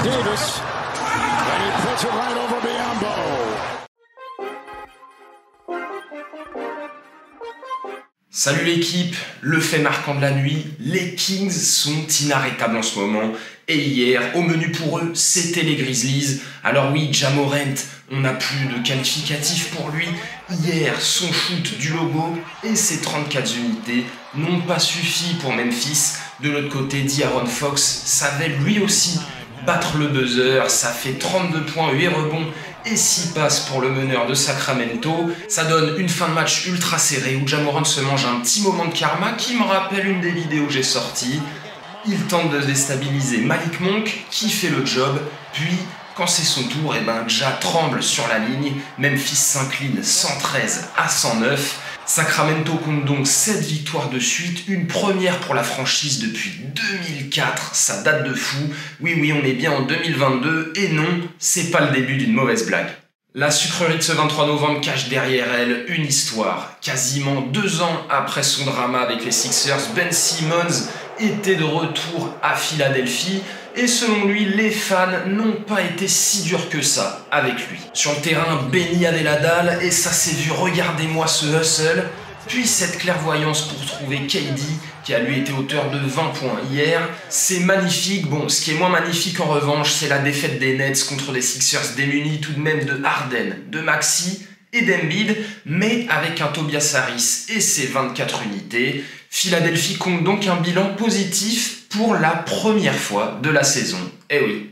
Davis, and he puts it right over Biyombo. Salut l'équipe, le fait marquant de la nuit, les Kings sont inarrêtables en ce moment. Et hier, au menu pour eux, c'était les Grizzlies. Alors oui, Ja Morant, on n'a plus de qualificatif pour lui. Hier, son shoot du logo et ses 34 unités n'ont pas suffi pour Memphis. De l'autre côté, De'Aaron Fox savait lui aussi battre le buzzer. Ça fait 32 points, 8 rebonds et 6 passes pour le meneur de Sacramento. Ça donne une fin de match ultra serrée où Ja Morant se mange un petit moment de karma qui me rappelle une des vidéos que j'ai sorties. Il tente de déstabiliser Malik Monk qui fait le job, puis quand c'est son tour, Ja tremble sur la ligne, Memphis s'incline 113-109. Sacramento compte donc 7 victoires de suite, une première pour la franchise depuis 2004, ça date de fou. Oui, on est bien en 2022, et non, c'est pas le début d'une mauvaise blague. La sucrerie de ce 23 novembre cache derrière elle une histoire. Quasiment 2 ans après son drama avec les Sixers, Ben Simmons était de retour à Philadelphie et selon lui, les fans n'ont pas été si durs que ça avec lui. Sur le terrain, Benny avait la dalle et ça s'est vu, regardez-moi ce hustle, puis cette clairvoyance pour trouver KD qui a lui été auteur de 20 points hier. C'est magnifique, bon, ce qui est moins magnifique en revanche, c'est la défaite des Nets contre des Sixers démunis tout de même de Harden, de Maxey et d'Embiid, mais avec un Tobias Harris et ses 24 unités. Philadelphie compte donc un bilan positif pour la première fois de la saison. Eh oui.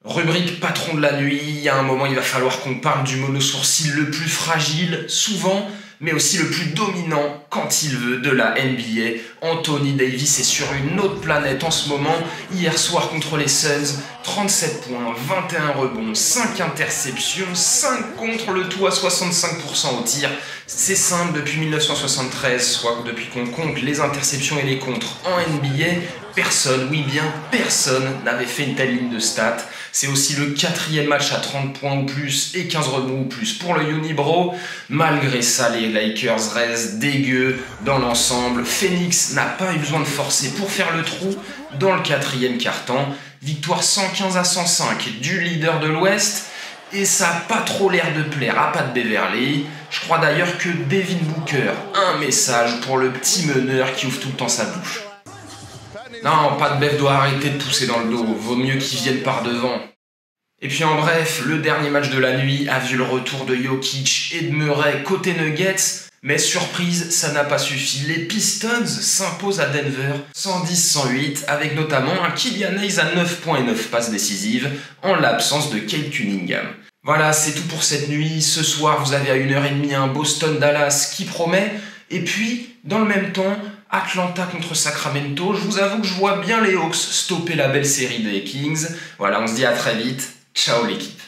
Rubrique patron de la nuit, il y a un moment il va falloir qu'on parle du monosourcil le plus fragile, souvent, mais aussi le plus dominant quand il veut de la NBA. Anthony Davis est sur une autre planète en ce moment. Hier soir contre les Suns, 37 points, 21 rebonds, 5 interceptions, 5 contre le tout à 65% au tir. C'est simple, depuis 1973, soit depuis qu'on compte les interceptions et les contres en NBA, personne, oui bien personne, n'avait fait une telle ligne de stats. C'est aussi le 4e match à 30 points ou plus et 15 rebonds ou plus pour le Unibro. Malgré ça, les Lakers restent dégueux dans l'ensemble. Phoenix n'a pas eu besoin de forcer pour faire le trou dans le 4e quart-temps. Victoire 115-105 du leader de l'Ouest. Et ça n'a pas trop l'air de plaire à Pat Beverley. Je crois d'ailleurs que Devin Booker a un message pour le petit meneur qui ouvre tout le temps sa bouche. Non, Pat Bev doit arrêter de pousser dans le dos, vaut mieux qu'il vienne par devant. Et puis en bref, le dernier match de la nuit a vu le retour de Jokic et de Murray côté Nuggets, mais surprise, ça n'a pas suffi. Les Pistons s'imposent à Denver 110-108, avec notamment un Killian Hayes à 9 points et 9 passes décisives, en l'absence de Cade Cunningham. Voilà, c'est tout pour cette nuit. Ce soir, vous avez à 1h30 un Boston-Dallas qui promet, et puis, dans le même temps, Atlanta contre Sacramento. Je vous avoue que je vois bien les Hawks stopper la belle série des Kings. Voilà, on se dit à très vite. Ciao l'équipe.